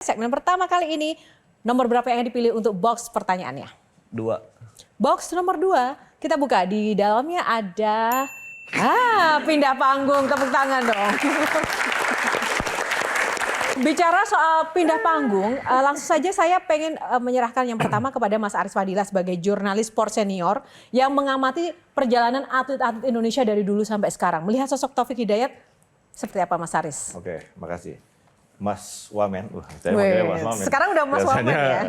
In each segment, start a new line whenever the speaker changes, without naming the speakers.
Segmen pertama kali ini, nomor berapa yang dipilih untuk box pertanyaannya?
2.
Box nomor 2, kita buka. Di dalamnya ada, pindah panggung, tepuk tangan dong. Bicara soal pindah panggung, langsung saja saya pengen menyerahkan yang pertama kepada Mas Aris Fadila sebagai jurnalis sport senior yang mengamati perjalanan atlet-atlet Indonesia dari dulu sampai sekarang. Melihat sosok Taufik Hidayat, seperti apa Mas Aris?
Oke, makasih. Mas Wamen, saya manggilnya Mas Wamen.
Sekarang udah Mas Wamen ya?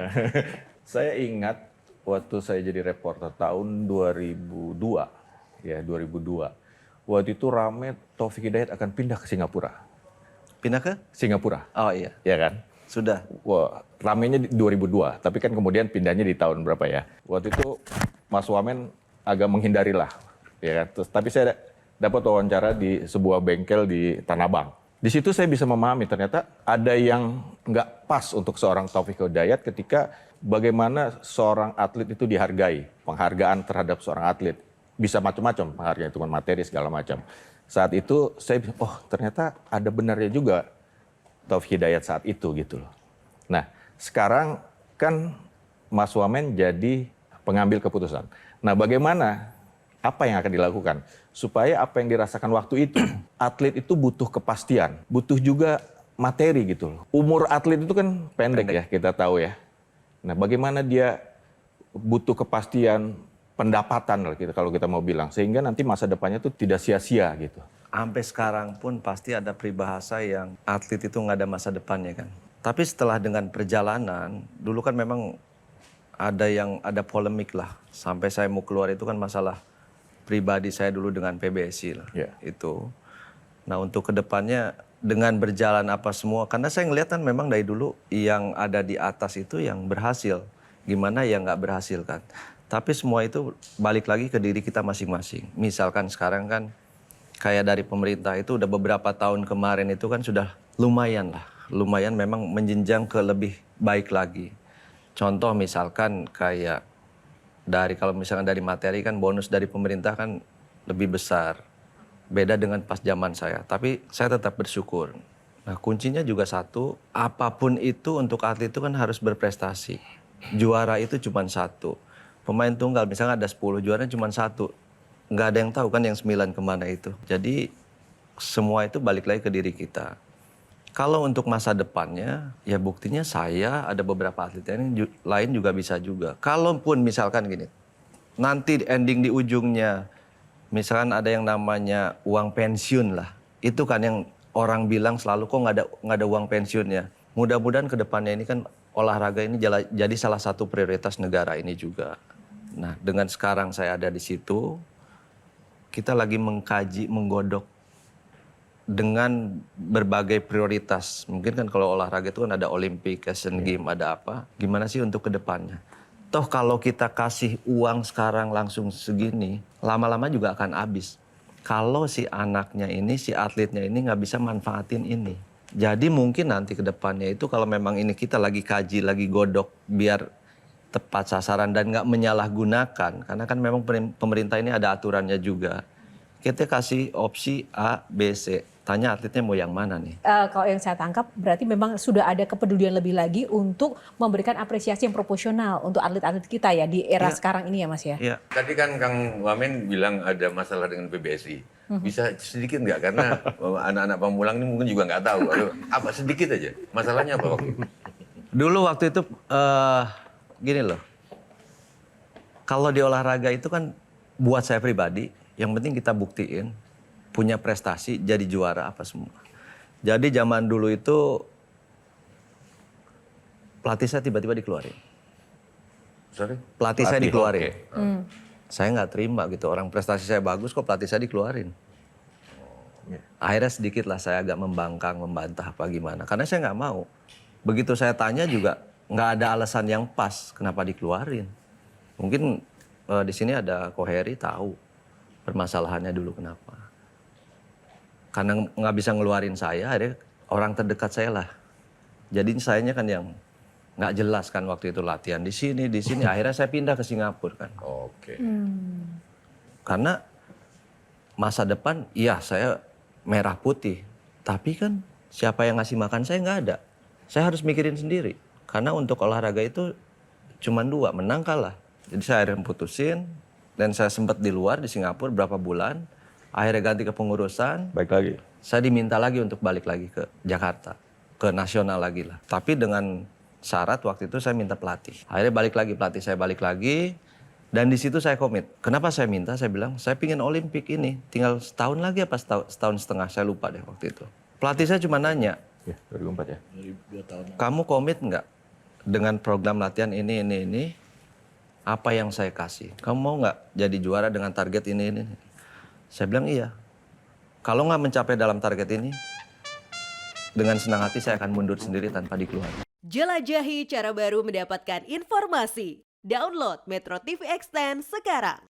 Saya ingat waktu saya jadi reporter tahun 2002. Ya, 2002. Waktu itu rame Taufik Hidayat akan pindah ke Singapura.
Pindah ke?
Singapura.
Oh iya.
Ya kan?
Sudah.
Wah, ramenya di 2002, tapi kan kemudian pindahnya di tahun berapa ya. Waktu itu Mas Wamen agak menghindari lah. Ya kan? Tapi saya dapat wawancara di sebuah bengkel di Tanah Abang. Di situ saya bisa memahami ternyata ada yang nggak pas untuk seorang Taufik Hidayat ketika bagaimana seorang atlet itu dihargai. Penghargaan terhadap seorang atlet. Bisa macam-macam penghargaan, itu materi segala macam. Saat itu saya, ternyata ada benarnya juga Taufik Hidayat saat itu gitu loh. Nah sekarang kan Mas Wamen jadi pengambil keputusan. Nah bagaimana, apa yang akan dilakukan supaya apa yang dirasakan waktu itu, atlet itu butuh kepastian, butuh juga materi gitu loh. Umur atlet itu kan pendek ya, kita tahu ya. Nah bagaimana dia butuh kepastian, pendapatan lah kita, kalau kita mau bilang, sehingga nanti masa depannya tuh tidak sia-sia gitu.
Sampai sekarang pun pasti ada peribahasa yang atlet itu nggak ada masa depannya kan. Tapi setelah dengan perjalanan, dulu kan memang ada polemik lah. Sampai saya mau keluar itu kan masalah pribadi saya dulu dengan PBSI lah.
Yeah.
Itu. Nah untuk kedepannya dengan berjalan apa semua, karena saya ngeliat kan memang dari dulu yang ada di atas itu yang berhasil. Gimana yang nggak berhasil kan. Tapi semua itu balik lagi ke diri kita masing-masing. Misalkan sekarang kan kayak dari pemerintah itu udah beberapa tahun kemarin itu kan sudah lumayan lah. Lumayan memang menjenjang ke lebih baik lagi. Contoh misalkan kayak kalau misalkan dari materi kan bonus dari pemerintah kan lebih besar. Beda dengan pas zaman saya. Tapi saya tetap bersyukur. Nah kuncinya juga satu, apapun itu untuk atlet itu kan harus berprestasi. Juara itu cuma satu. Pemain tunggal misalnya ada 10 juara cuma 1. Nggak ada yang tahu kan yang 9 kemana itu. Jadi semua itu balik lagi ke diri kita. Kalau untuk masa depannya ya buktinya saya ada beberapa atlet yang lain juga bisa juga. Kalaupun misalkan gini, nanti ending di ujungnya misalkan ada yang namanya uang pensiun lah. Itu kan yang orang bilang selalu kok nggak ada uang pensiunnya. Mudah-mudahan ke depannya ini kan olahraga ini jadi salah satu prioritas negara ini juga. Nah, dengan sekarang saya ada di situ, kita lagi mengkaji, menggodok dengan berbagai prioritas. Mungkin kan kalau olahraga itu kan ada Olimpik, Asian Games, ada apa. Gimana sih untuk kedepannya? Toh kalau kita kasih uang sekarang langsung segini, lama-lama juga akan habis. Kalau si anaknya ini, si atletnya ini nggak bisa manfaatin ini. Jadi mungkin nanti kedepannya itu kalau memang ini kita lagi kaji, lagi godok biar tepat sasaran dan nggak menyalahgunakan. Karena kan memang pemerintah ini ada aturannya juga. Kita kasih opsi A, B, C. Tanya atletnya mau yang mana nih?
Kalau yang saya tangkap berarti memang sudah ada kepedulian lebih lagi untuk memberikan apresiasi yang proporsional untuk atlet-atlet kita ya di era sekarang ini ya Mas ya?
Iya.
Tadi kan Kang Wamen bilang ada masalah dengan PBSI. Bisa sedikit nggak? Karena anak-anak pemulang ini mungkin juga nggak tahu. Apa sedikit aja? Masalahnya apa waktu itu?
Dulu waktu itu gini loh. Kalau di olahraga itu kan buat saya pribadi, yang penting kita buktiin punya prestasi jadi juara apa semua. Jadi zaman dulu itu pelatih saya tiba-tiba dikeluarin.
Sorry?
Pelatih saya dikeluarin.
Okay.
Saya nggak terima gitu, orang prestasi saya bagus kok pelatih saya dikeluarin. Akhirnya sedikit lah saya agak membangkang, membantah apa gimana. Karena saya nggak mau. Begitu saya tanya juga nggak ada alasan yang pas kenapa dikeluarin. Mungkin di sini ada Koheri tahu permasalahannya dulu kenapa. Karena nggak bisa ngeluarin saya, akhirnya orang terdekat saya lah. Jadi sayanya kan yang nggak jelas kan waktu itu latihan di sini. Akhirnya saya pindah ke Singapura kan.
Oke.
Karena masa depan, iya saya merah putih. Tapi kan siapa yang ngasih makan saya nggak ada. saya harus mikirin sendiri. Karena untuk olahraga itu cuma 2, menang kalah. Jadi saya akhirnya putusin, dan saya sempat di luar di Singapura berapa bulan. Akhirnya ganti ke pengurusan,
Baik lagi.
saya diminta lagi untuk balik lagi ke Jakarta, ke nasional lagi lah. Tapi dengan syarat waktu itu saya minta pelatih. Akhirnya balik lagi, pelatih saya balik lagi. Dan di situ saya komit. Kenapa saya minta? Saya bilang, saya pingin Olimpik ini. Tinggal setahun lagi apa setahun setengah, saya lupa deh waktu itu. Pelatih saya cuma nanya,
Ya, 2004 ya.
kamu komit nggak dengan program latihan ini? Apa yang saya kasih? Kamu mau nggak jadi juara dengan target ini? Saya bilang iya. Kalau nggak mencapai dalam target ini, dengan senang hati saya akan mundur sendiri tanpa dikeluarkan.
Jelajahi cara baru mendapatkan informasi. Download Metro TV Extend sekarang.